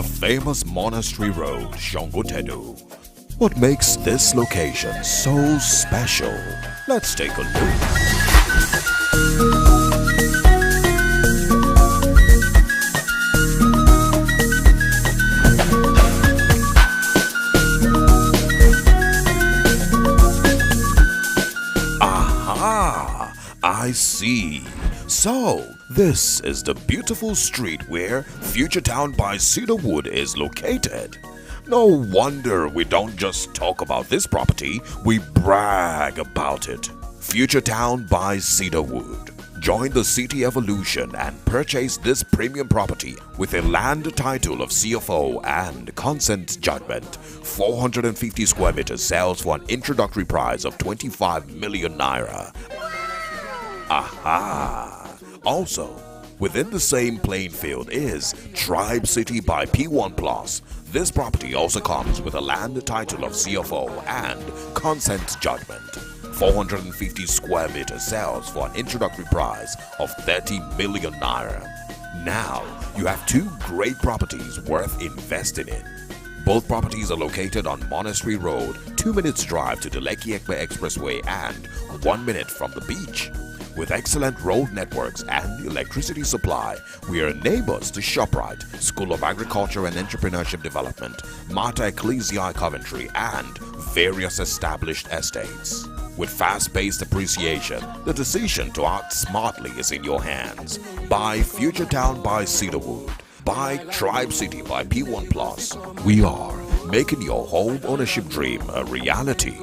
famous Monastery Road, Shongotedo. What makes this location so special? Let's take a look. Aha! I see. So, this is the beautiful street where Future Town by Cedarwood is located. No wonder we don't just talk about this property, we brag about it. Future Town by Cedarwood. Join the city evolution and purchase this premium property with a land title of CFO and consent judgment. 450 square meters sells for an introductory price of 25 million naira. Aha! Also, within the same playing field is Tribe City by P1 Plus. This property also comes with a land title of CFO and consent judgment. 450 square meters sells for an introductory price of 30 million naira. Now, you have two great properties worth investing in. Both properties are located on Monastery Road, 2 minutes drive to the Lekki Ekpe Expressway and 1 minute from the beach. With excellent road networks and electricity supply, we are neighbors to ShopRite, School of Agriculture and Entrepreneurship Development, Mater Ecclesiae Coventry, and various established estates. With fast-paced appreciation, the decision to act smartly is in your hands. Buy Future Town by Cedarwood. Buy Tribe City by P1 Plus. We are making your home ownership dream a reality.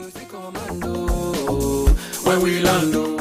When we land,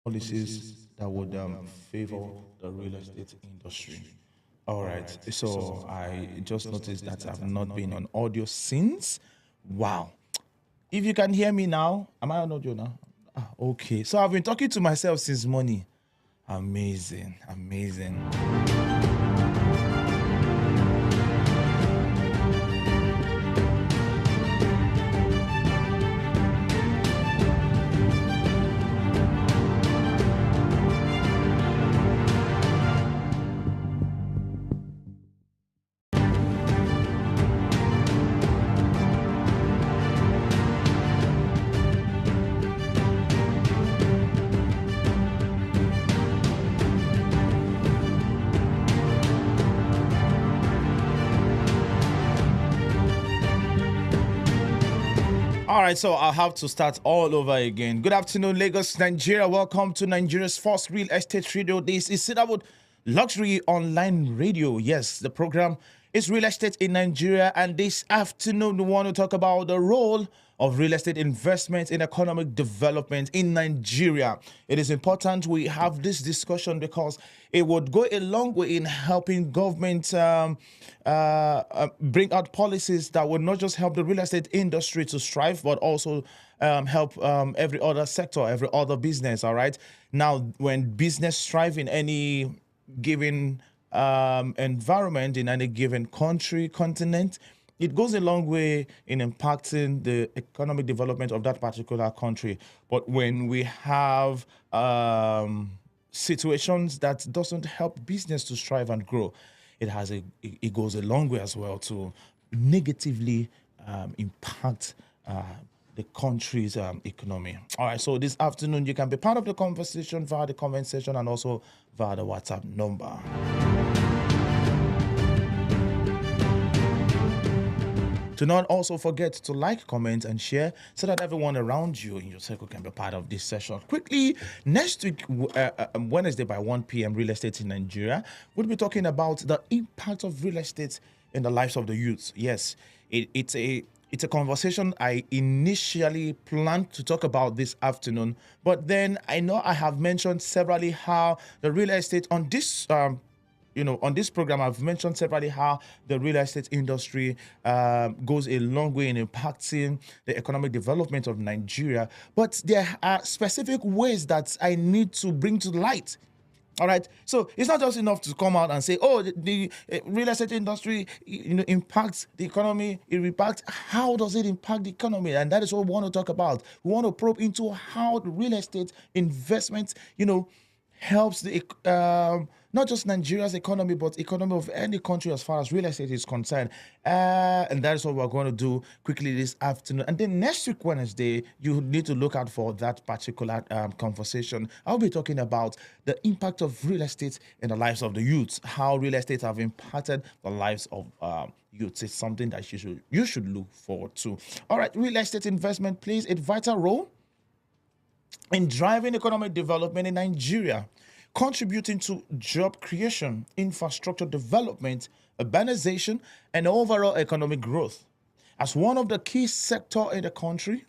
policies that would favor the real estate industry. All right. So I just noticed that I've not been on audio since. Wow. If you can hear me now, am I on audio now? Okay. So I've been talking to myself since morning. Amazing. Amazing. All right, so I'll have to start all over again. Good afternoon, Lagos, Nigeria. Welcome to Nigeria's first real estate radio. This is Cedarwood Luxury Online Radio. Yes, the program is Real Estate in Nigeria, and this afternoon we want to talk about the role of real estate investment in economic development in Nigeria. It is important we have this discussion because it would go a long way in helping government bring out policies that would not just help the real estate industry to strive, but also help every other sector, every other business. All right. Now, when business strive in any given environment, in any given country, continent, it goes a long way in impacting the economic development of that particular country. But when we have situations that doesn't help business to strive and grow, it goes a long way as well to negatively impact the country's economy. All right, so this afternoon you can be part of the conversation via the comment section and also via the WhatsApp number. Do not also forget to like, comment, and share so that everyone around you in your circle can be part of this session. Quickly, next week, Wednesday by 1 p.m., Real Estate in Nigeria, we'll be talking about the impact of real estate in the lives of the youth. Yes, it's a conversation I initially planned to talk about this afternoon, but then I know I have mentioned severally how the real estate on this on this program, I've mentioned separately how the real estate industry goes a long way in impacting the economic development of Nigeria. But there are specific ways that I need to bring to light. All right. So it's not just enough to come out and say, oh, the real estate industry, impacts the economy. It impacts. How does it impact the economy? And that is what we want to talk about. We want to probe into how the real estate investment, helps the not just Nigeria's economy, but economy of any country as far as real estate is concerned. And that is what we're going to do quickly this afternoon. And then next week, Wednesday, you need to look out for that particular conversation. I'll be talking about the impact of real estate in the lives of the youths, how real estate have impacted the lives of youths. It's something that you should look forward to. All right, real estate investment plays a vital role in driving economic development in Nigeria, contributing to job creation, infrastructure development, urbanization, and overall economic growth. As one of the key sectors in the country,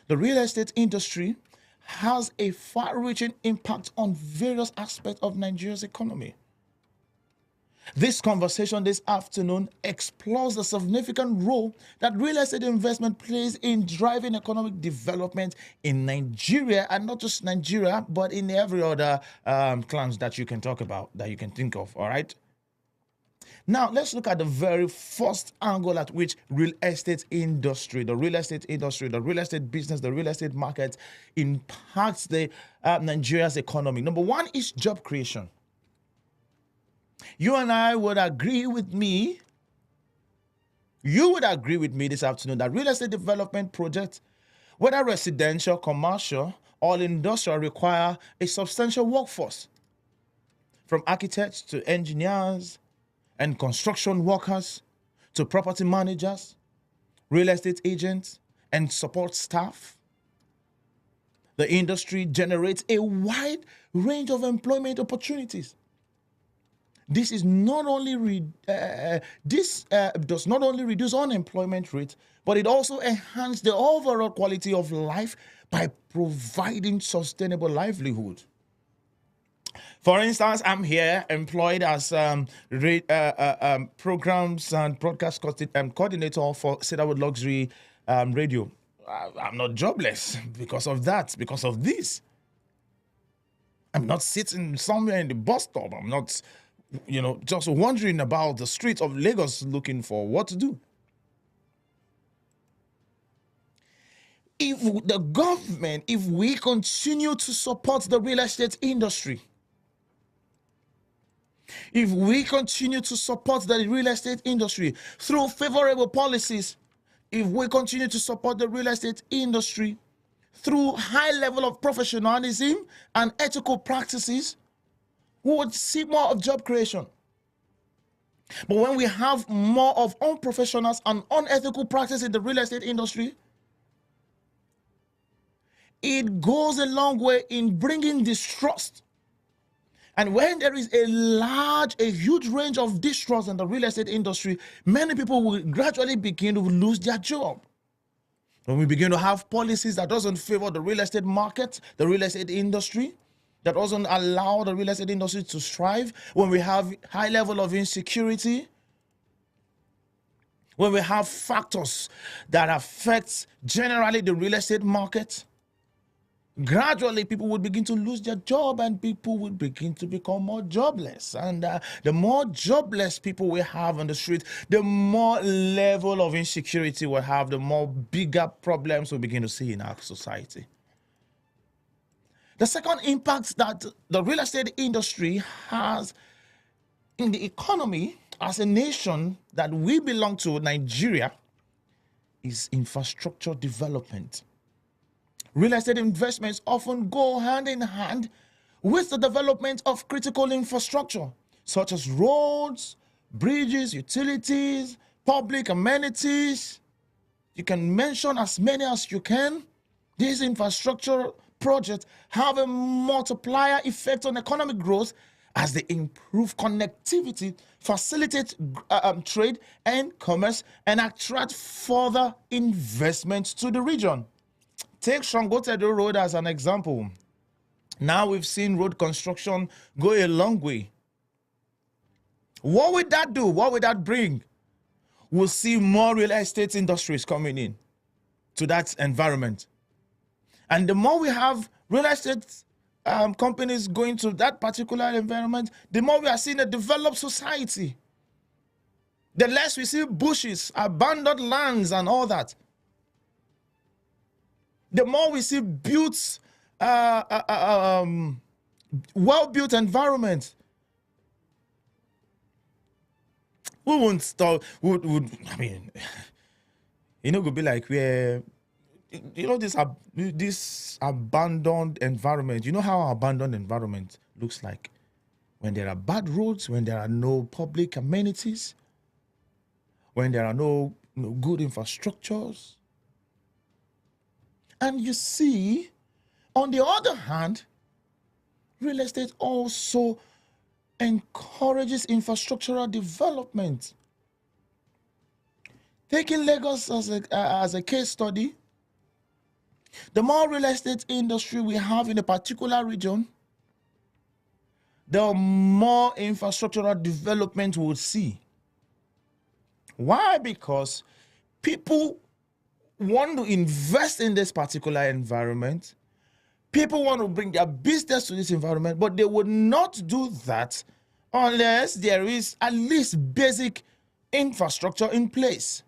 the real estate industry has a far-reaching impact on various aspects of Nigeria's economy. This conversation this afternoon explores the significant role that real estate investment plays in driving economic development in Nigeria, and not just Nigeria, but in every other clans that you can talk about, that you can think of, all right? Now, let's look at the very first angle at which the real estate business, the real estate market impacts the Nigeria's economy. Number one is job creation. You and I would agree with me. You would agree with me this afternoon that real estate development projects, whether residential, commercial, or industrial, require a substantial workforce, from architects to engineers and construction workers to property managers, real estate agents, and support staff. The industry generates a wide range of employment opportunities. This does not only reduce unemployment rate, but it also enhances the overall quality of life by providing sustainable livelihood. For instance, I'm here employed as programs and broadcast coordinator for Cedarwood Luxury Radio. I'm not jobless because of that, because of this. I'm not sitting somewhere in the bus stop. I'm not, just wandering about the streets of Lagos looking for what to do. If the government, if we continue to support the real estate industry, if we continue to support the real estate industry through favorable policies, if we continue to support the real estate industry through high level of professionalism and ethical practices, we would see more of job creation. But when we have more of unprofessionals and unethical practice in the real estate industry, it goes a long way in bringing distrust. And when there is a huge range of distrust in the real estate industry, many people will gradually begin to lose their job. When we begin to have policies that doesn't favor the real estate market, the real estate industry, that doesn't allow the real estate industry to strive, when we have high level of insecurity, when we have factors that affect generally the real estate market, gradually people would begin to lose their job and people would begin to become more jobless. And the more jobless people we have on the street, the more level of insecurity we have, the more bigger problems we begin to see in our society. The second impact that the real estate industry has in the economy as a nation that we belong to, Nigeria, is infrastructure development. Real estate investments often go hand in hand with the development of critical infrastructure, such as roads, bridges, utilities, public amenities. You can mention as many as you can. These infrastructure projects have a multiplier effect on economic growth as they improve connectivity, facilitate trade and commerce, and attract further investments to the region. Take Cedarwood Road as an example. Now we've seen road construction go a long way. What would that do? What would that bring? We'll see more real estate industries coming in to that environment. And the more we have real estate companies going to that particular environment, the more we are seeing a developed society. The less we see bushes, abandoned lands, and all that. The more we see well-built environments, we won't stop. Would could be like where, this abandoned environment. You know how abandoned environment looks like when there are bad roads, when there are no public amenities, when there are no good infrastructures. And you see, on the other hand, real estate also encourages infrastructural development. Taking Lagos as a case study, the more real estate industry we have in a particular region, the more infrastructural development we'll see. Why? Because people want to invest in this particular environment. People want to bring their business to this environment, but they would not do that unless there is at least basic infrastructure in place.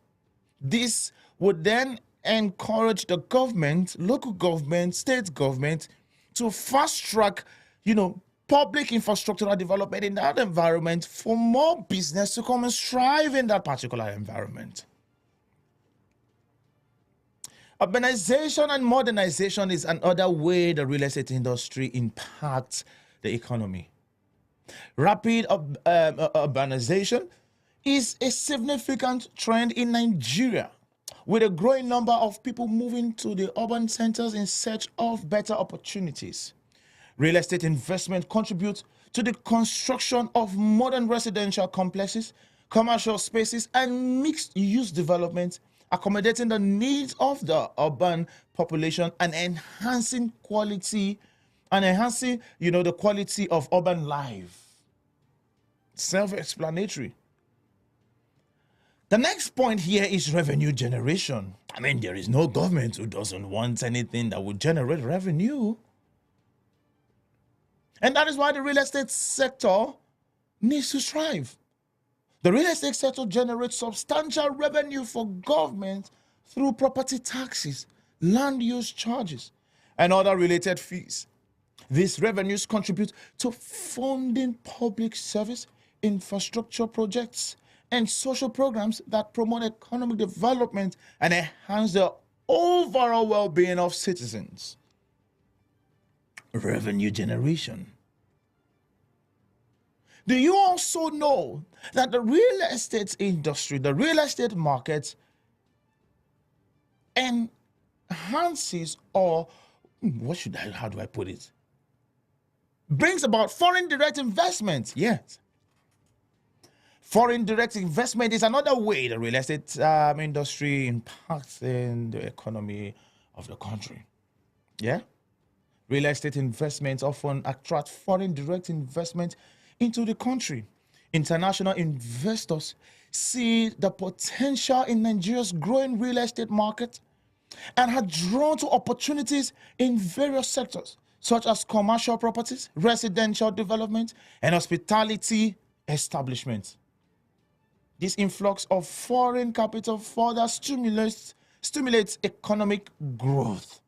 This would then encourage the government, local government, state government to fast track, public infrastructural development in that environment for more business to come and strive in that particular environment. Urbanization and modernization is another way the real estate industry impacts the economy. Rapid urbanization is a significant trend in Nigeria, with a growing number of people moving to the urban centers in search of better opportunities. Real estate investment contributes to the construction of modern residential complexes, commercial spaces, and mixed-use development, accommodating the needs of the urban population and enhancing quality and enhancing, the quality of urban life. Self-explanatory. The next point here is revenue generation. I mean, there is no government who doesn't want anything that would generate revenue. And that is why the real estate sector needs to strive. The real estate sector generates substantial revenue for government through property taxes, land use charges, and other related fees. These revenues contribute to funding public service, infrastructure projects, and social programs that promote economic development and enhance the overall well-being of citizens. Revenue generation. Do you also know that the real estate industry, the real estate market, enhances, or how do I put it? Brings about foreign direct investment. Yes. Foreign direct investment is another way the real estate industry impacts in the economy of the country. Yeah. Real estate investments often attract foreign direct investment into the country. International investors see the potential in Nigeria's growing real estate market and are drawn to opportunities in various sectors, such as commercial properties, residential development, and hospitality establishments. This influx of foreign capital further stimulates economic growth.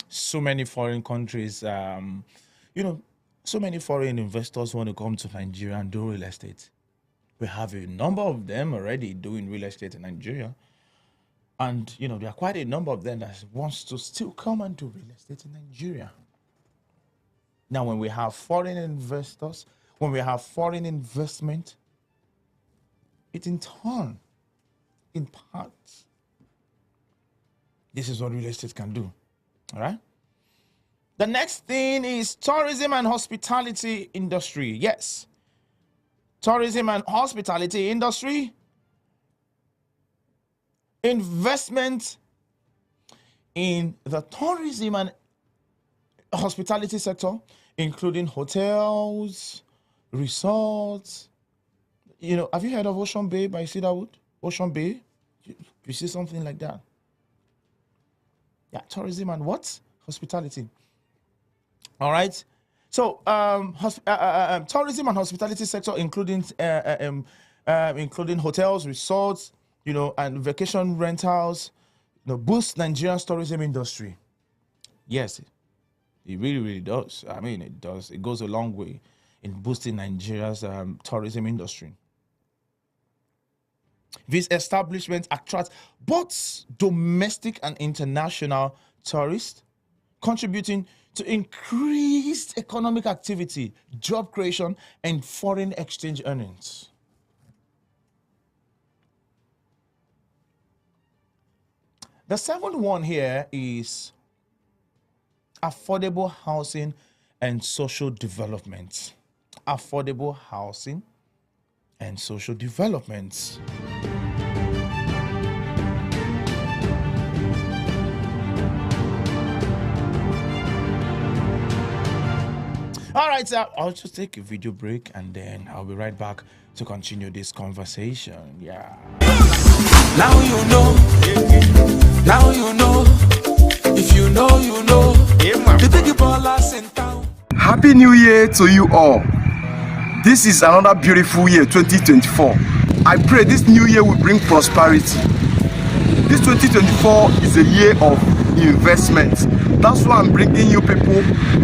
So many foreign countries, so many foreign investors want to come to Nigeria and do real estate. We have a number of them already doing real estate in Nigeria. And, there are quite a number of them that wants to still come and do real estate in Nigeria. Now, when we have foreign investors, when we have foreign investment, it in turn impacts. This is what real estate can do. All right? The next thing is tourism and hospitality industry. Yes. Tourism and hospitality industry. Investment in the tourism and hospitality sector, including hotels, resorts. Have you heard of Ocean Bay by Cedarwood? Ocean Bay? You see something like that? Yeah, tourism and what? Hospitality. All right. So, tourism and hospitality sector, including hotels, resorts, and vacation rentals, boost Nigeria's tourism industry. Yes, it really, really does. I mean, it does. It goes a long way in boosting Nigeria's tourism industry. These establishments attract both domestic and international tourists, contributing to increased economic activity, job creation, and foreign exchange earnings. The seventh one here is affordable housing and social development. Affordable housing and social development. All right, so I'll just take a video break and then I'll be right back to continue this conversation. Yeah. Now you know. Now you know. If you know, you know. The big ballers in town. Happy New Year to you all. This is another beautiful year, 2024. I pray this new year will bring prosperity. This 2024 is a year of investment. That's why I'm bringing you people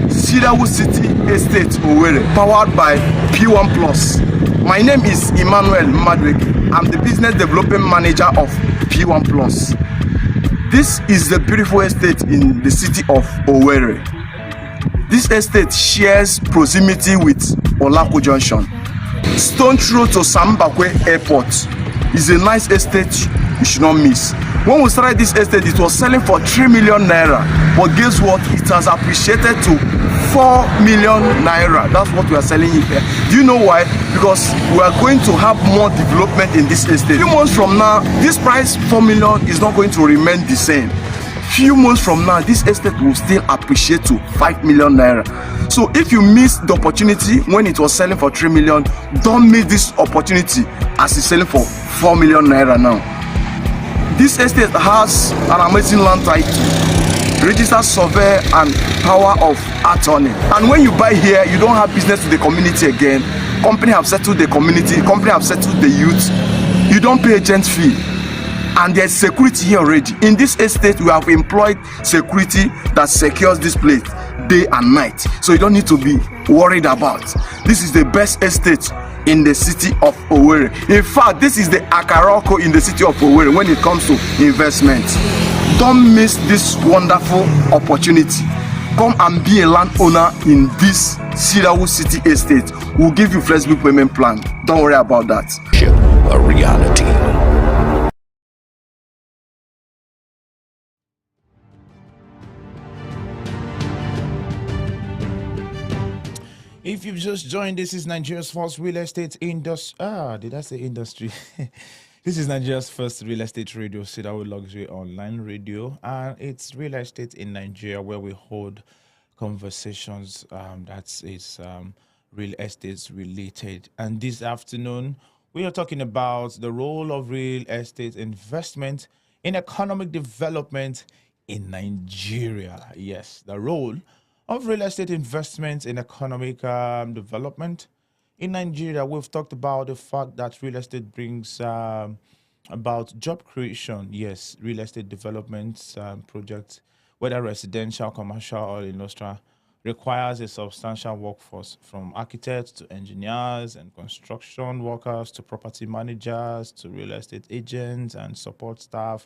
Cedarwood City Estate Owerri, powered by P1 Plus. My name is Emmanuel Madweke. I'm the business development manager of P1 Plus. This is the beautiful estate in the city of Owerri. This estate shares proximity with Olako Junction. Stone throw to Sambakwe Airport is a nice estate you should not miss. When we started this estate, it was selling for 3 million naira. But guess what? It has appreciated to 4 million naira. That's what we are selling it here. Do you know why? Because we are going to have more development in this estate. 2 months from now, this price 4 million is not going to remain the same. few months from now, this estate will still appreciate to 5 million naira. So if you miss the opportunity when it was selling for 3 million, don't miss this opportunity as it's selling for 4 million naira now. This estate has an amazing land title, registered survey and power of attorney. And when you buy here, you don't have business with the community again. Company have settled the community, company have settled the youth. You don't pay agent fee. And there's security here already. In this estate, we have employed security that secures this place day and night. So you don't need to be worried about. This is the best estate in the city of Owerri. In fact, this is the Akaroko in the city of Owerri when it comes to investment. Don't miss this wonderful opportunity. Come and be a landowner in this Cedarwood City Estate. We'll give you flexible payment plan. Don't worry about that. A reality. If you've just joined, this is Nigeria's first real estate industry. Did I say industry? This is Nigeria's first real estate radio, Cedarwood Luxury Online Radio, and it's real estate in Nigeria where we hold conversations that is real estate related. And this afternoon, we are talking about the role of real estate investment in economic development in Nigeria. Yes, the role of real estate investment in economic development in Nigeria. We've talked about the fact that real estate brings about job creation. Yes, real estate development projects, whether residential, commercial, or industrial, requires a substantial workforce from architects to engineers and construction workers to property managers to real estate agents and support staff.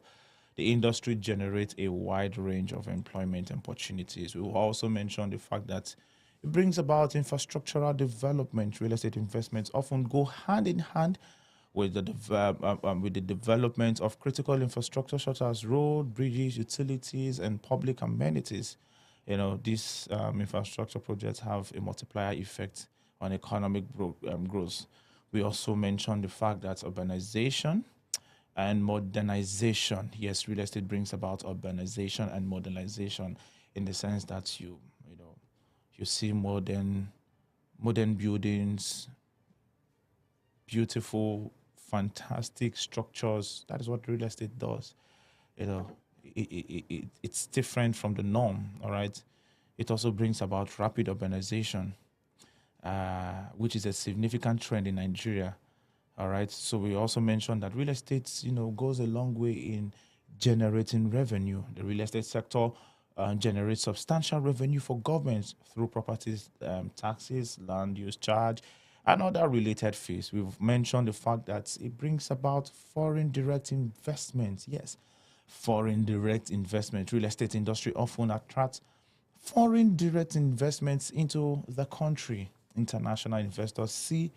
The industry generates a wide range of employment opportunities. We will also mention the fact that it brings about infrastructural development. Real estate investments often go hand in hand with the development of critical infrastructure such as road, bridges, utilities, and public amenities. You know, these infrastructure projects have a multiplier effect on economic growth. We also mentioned the fact that urbanization and modernization. Yes, real estate brings about urbanization and modernization in the sense that you see modern buildings, beautiful, fantastic structures. That is what real estate does. You know, it's different from the norm. All right. It also brings about rapid urbanization, which is a significant trend in Nigeria. All right. So we also mentioned that real estate, goes a long way in generating revenue. The real estate sector generates substantial revenue for governments through properties taxes, land use charge, and other related fees. We've mentioned the fact that it brings about foreign direct investment. Yes, foreign direct investment. Real estate industry often attracts foreign direct investments into the country. International investors see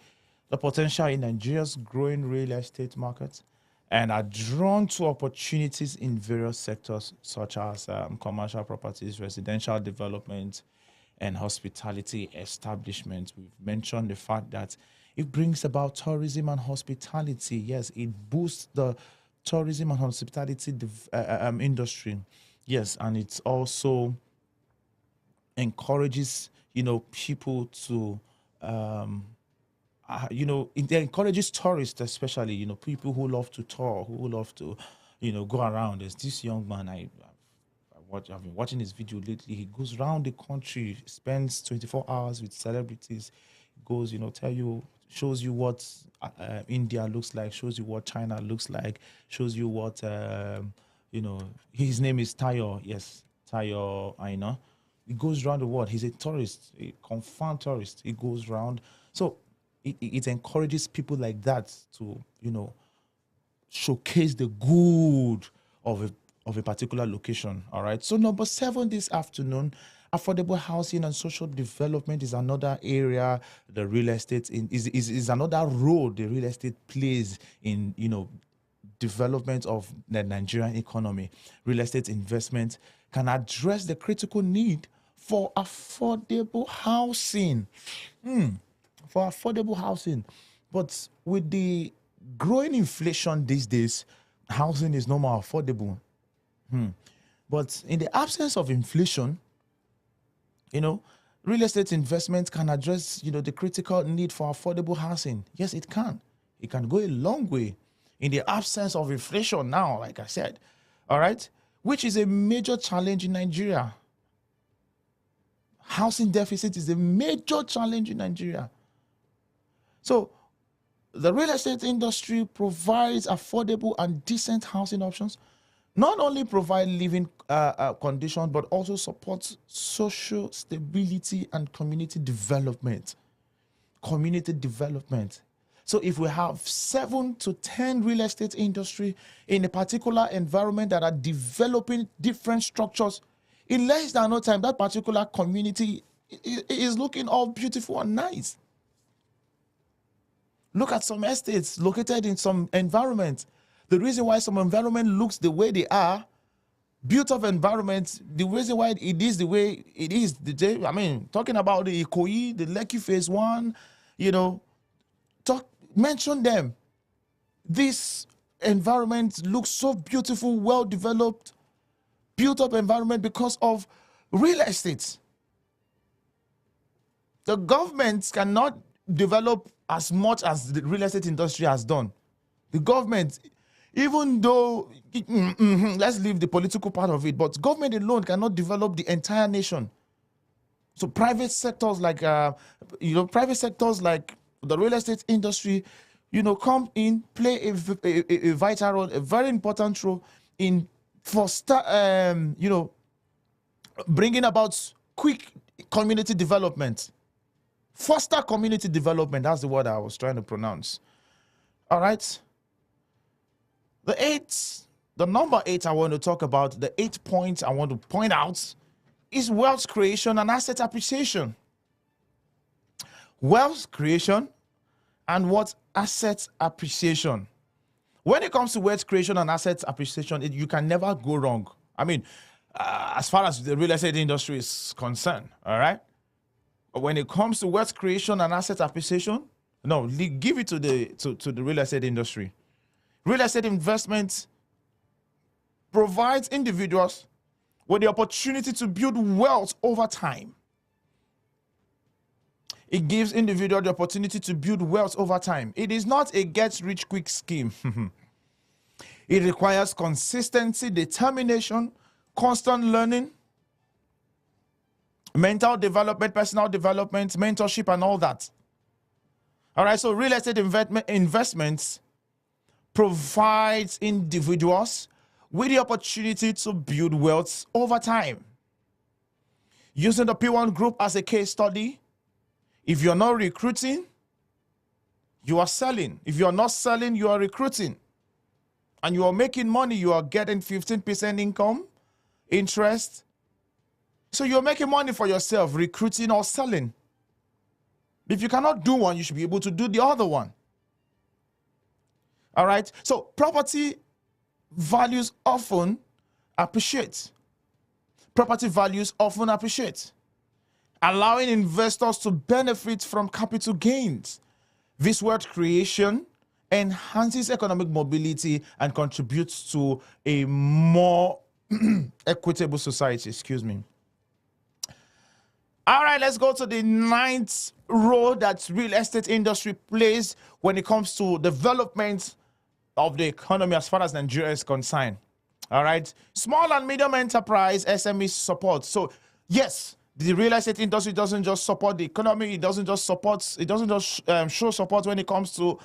the potential in Nigeria's growing real estate market and are drawn to opportunities in various sectors such as commercial properties, residential development, and hospitality establishments. We've mentioned the fact that it brings about tourism and hospitality. Yes, it boosts the tourism and hospitality industry. Yes, and it also encourages, people to it encourages tourists, especially, people who love to tour, who love to, go around. There's this young man, I've been watching his video lately. He goes around the country, spends 24 hours with celebrities, goes, shows you what India looks like, shows you what China looks like, shows you what, his name is Tayo. Yes, Tayo Aina. He goes around the world. He's a tourist, a confirmed tourist. He goes around. So it encourages people like that to, showcase the good of a particular location. All right. So number 7 this afternoon, affordable housing and social development is another area the real estate is another role the real estate plays in, development of the Nigerian economy. Real estate investment can address the critical need for affordable housing. For affordable housing. But with the growing inflation these days, housing is no more affordable. But in the absence of inflation, real estate investment can address, the critical need for affordable housing. Yes, it can. It can go a long way in the absence of inflation now, like I said. All right? Which is a major challenge in Nigeria. Housing deficit is a major challenge in Nigeria. So the real estate industry provides affordable and decent housing options, not only provide living conditions, but also supports social stability and community development. Community development. So if we have 7 to 10 real estate industry in a particular environment that are developing different structures, in less than no time, that particular community is looking all beautiful and nice. Look at some estates located in some environments. The reason why some environment looks the way they are, built-up environments, the reason why it is the way it is, talking about the Ikoyi, the Lekki Phase 1, mention them. This environment looks so beautiful, well-developed, built-up environment because of real estate. The government cannot develop as much as the real estate industry has done. The government, even though, let's leave the political part of it, but government alone cannot develop the entire nation. So private sectors like, the real estate industry, come in, play a vital role, a very important role in bringing about quick community development. Foster community development, that's the word I was trying to pronounce. All right. The number 8 I want to talk about, the 8 points I want to point out is wealth creation and asset appreciation. Wealth creation and what asset appreciation. When it comes to wealth creation and asset appreciation, you can never go wrong. As far as the real estate industry is concerned, all right? When it comes to wealth creation and asset appreciation, no, give it to the real estate industry. Real estate investment provides individuals with the opportunity to build wealth over time. It gives individuals the opportunity to build wealth over time. It is not a get-rich-quick scheme. It requires consistency, determination, constant learning, mental development, personal development, mentorship, and all that. All right, so real estate investments provides individuals with the opportunity to build wealth over time. Using the P1 group as a case study, if you're not recruiting, you are selling. If you're not selling, you are recruiting. And you are making money, you are getting 15% income, interest. So you're making money for yourself, recruiting or selling. If you cannot do one, you should be able to do the other one. All right? So property values often appreciate. Property values often appreciate, allowing investors to benefit from capital gains. This wealth creation enhances economic mobility and contributes to a more equitable society. Excuse me. All right, let's go to the 9th role that real estate industry plays when it comes to development of the economy as far as Nigeria is concerned. All right, small and medium enterprise SME support. So yes, the real estate industry doesn't just support the economy. It doesn't just show support when it comes to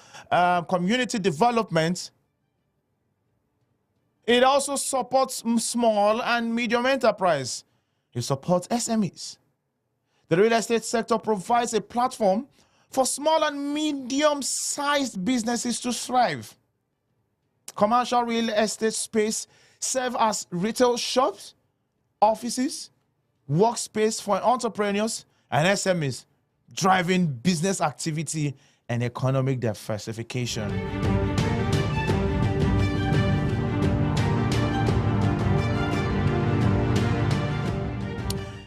community development. It also supports small and medium enterprise. It supports SMEs. The real estate sector provides a platform for small and medium-sized businesses to thrive. Commercial real estate space serve as retail shops, offices, workspace for entrepreneurs and SMEs, driving business activity and economic diversification.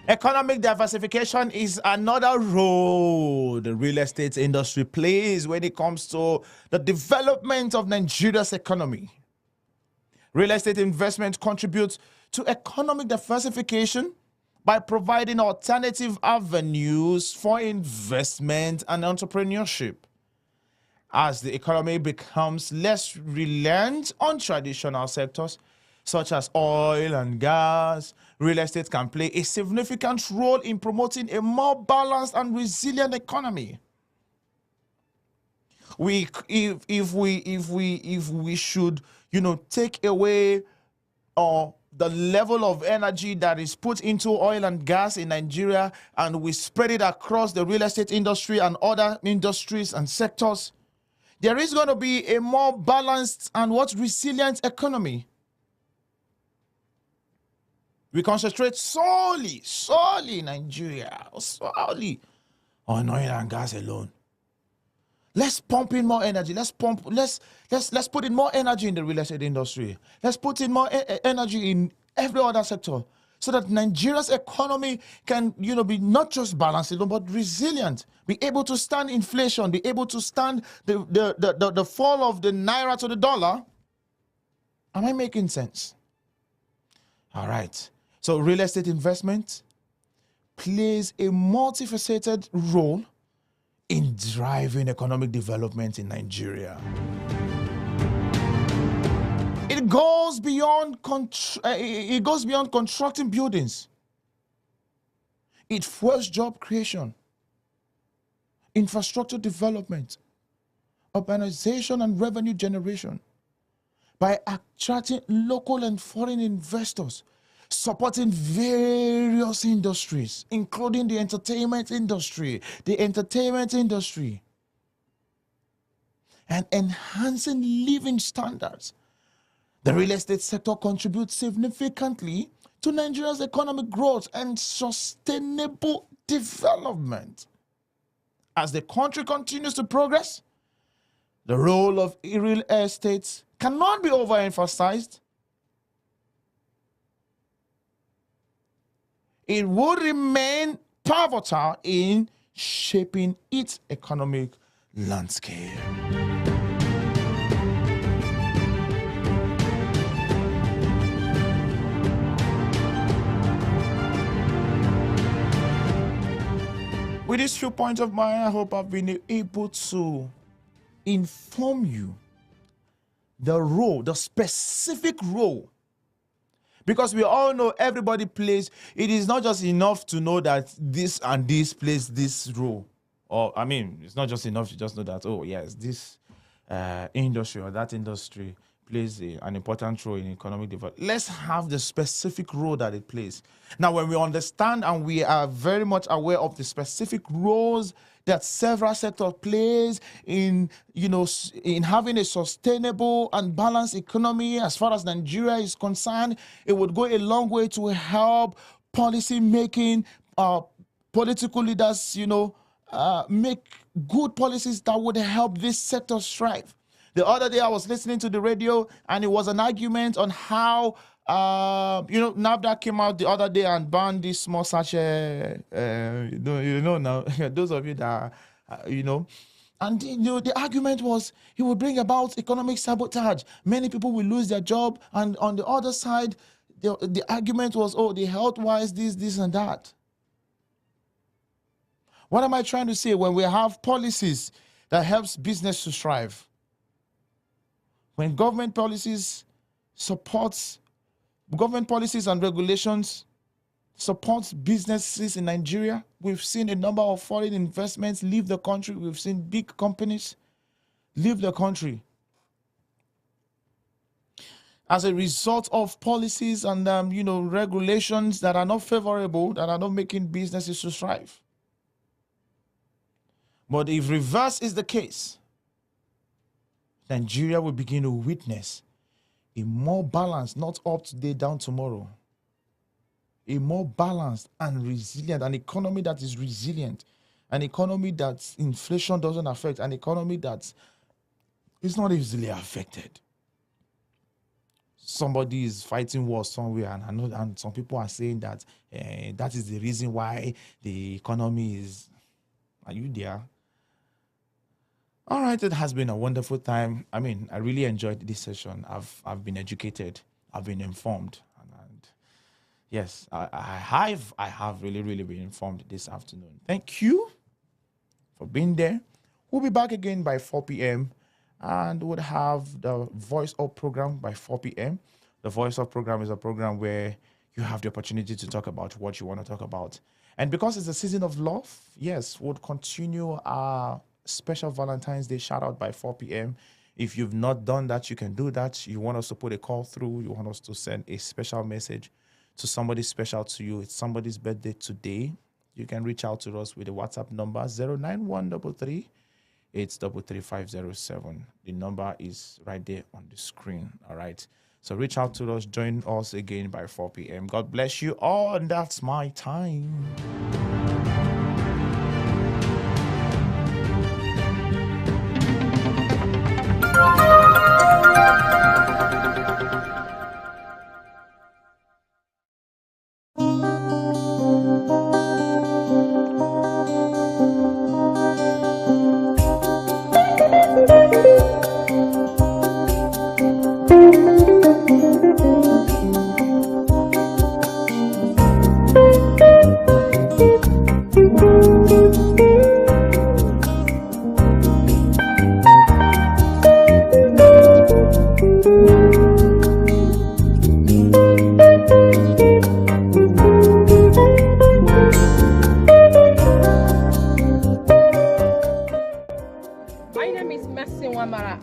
Economic diversification is another role the real estate industry plays when it comes to the development of Nigeria's economy. Real estate investment contributes to economic diversification by providing alternative avenues for investment and entrepreneurship. As the economy becomes less reliant on traditional sectors such as oil and gas, real estate can play a significant role in promoting a more balanced and resilient economy. If we should, take away the level of energy that is put into oil and gas in Nigeria, and we spread it across the real estate industry and other industries and sectors, there is going to be a more balanced and resilient economy. We concentrate solely in Nigeria, solely on oil and gas alone. Let's pump in more energy. Let's put in more energy in the real estate industry. Let's put in more energy in every other sector, so that Nigeria's economy can, be not just balanced alone, but resilient. Be able to stand inflation. Be able to stand the fall of the naira to the dollar. Am I making sense? All right. So real estate investment plays a multifaceted role in driving economic development in Nigeria. It goes beyond constructing buildings. It fuels job creation, infrastructure development, urbanization, and revenue generation by attracting local and foreign investors, supporting various industries, including the entertainment industry, and enhancing living standards. The real estate sector contributes significantly to Nigeria's economic growth and sustainable development. As the country continues to progress, the role of real estate cannot be overemphasized. It will remain pivotal in shaping its economic landscape. With these few points of mine, I hope I've been able to inform you the specific role. Because we all know everybody plays, it is not just enough to know that this and this plays this role. It's not just enough to just know that, yes, this industry or that industry plays an important role in economic development. Let's have the specific role that it plays. Now, when we understand and we are very much aware of the specific roles that several sectors plays in having a sustainable and balanced economy, as far as Nigeria is concerned, it would go a long way to help policy making, political leaders, make good policies that would help this sector thrive. The other day I was listening to the radio, and it was an argument on how NAFDAC came out the other day and banned this small sachet. Now those of you that and the argument was it would bring about economic sabotage. Many people will lose their job, and on the other side, the argument was, the health-wise, this and that. What am I trying to say? When we have policies that helps business to thrive, when government policies and regulations supports businesses in Nigeria, we've seen a number of foreign investments leave the country. We've seen big companies leave the country as a result of policies and regulations that are not favorable, that are not making businesses to thrive. But if reverse is the case, Nigeria will begin to witness a more balanced, not up today, down tomorrow, a more balanced and resilient, an economy that is resilient, an economy that inflation doesn't affect, an economy that is not easily affected. Somebody is fighting war somewhere, and I know, and some people are saying that that is the reason why the economy is. Are you there? All right, it has been a wonderful time. I mean, I really enjoyed this session. I've been educated, I've been informed, and yes, I have really been informed this afternoon. Thank you for being there. We'll be back again by 4 p.m. and we'll have the Voice Up program by 4 p.m. The Voice Up program is a program where you have the opportunity to talk about what you want to talk about. And because it's a season of love, yes, we'll continue our special Valentine's Day shout out by 4 p.m. If you've not done that, you can do that. You want us to put a call through, you want us to send a special message to somebody special to you. It's somebody's birthday today. You can reach out to us with the WhatsApp number 09133 833507. The number is right there on the screen. All right. So reach out to us. Join us again by 4 p.m. God bless you all. And that's my time.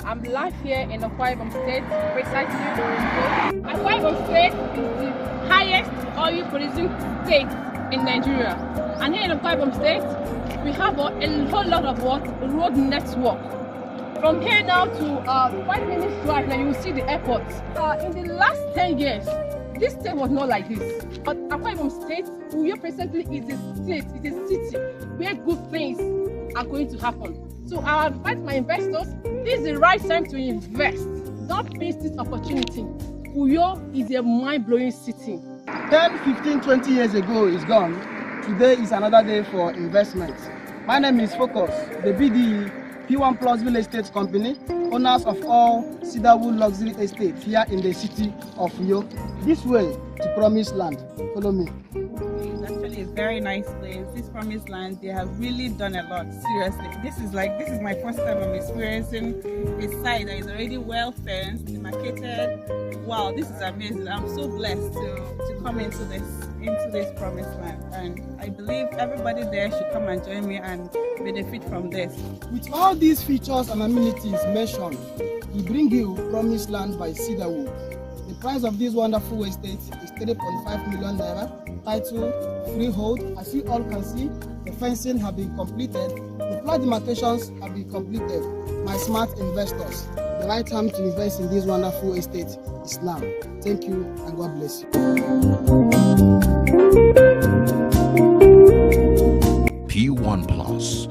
I'm live here in Akwa Ibom State, precisely. Akwa Ibom State is the highest oil producing state in Nigeria. And here in Akwa Ibom State, we have a whole lot of road network. From here now to 5 minutes drive, now you will see the airport. In the last 10 years, this state was not like this. But Akwa Ibom State, Uyo presently is a state, it's a city where good things are going to happen. So I advise my investors, this is the right time to invest. Don't miss this opportunity. Uyo is a mind-blowing city. 10, 15, 20 years ago is gone. Today is another day for investment. My name is Focus, the BDE, P1 Plus Real Estate Company, owners of all Cedarwood luxury estates here in the city of Uyo. This way to Promised Land. Follow me. It's actually a very nice place. This Promised Land, they have really done a lot. Seriously, this is my first time I'm experiencing a site that is already well fenced, demarcated. Wow, this is amazing. I'm so blessed to come into this Promised Land, and I believe everybody there should come and join me and benefit from this. With all these features and amenities mentioned, we bring you Promised Land by Cedarwood. The price of this wonderful estate is 3.5 million naira. Title, freehold. As you all can see, the fencing have been completed. The plot demarcations have been completed. My smart investors, the right time to invest in this wonderful estate is now. Thank you and God bless you. P1 Plus,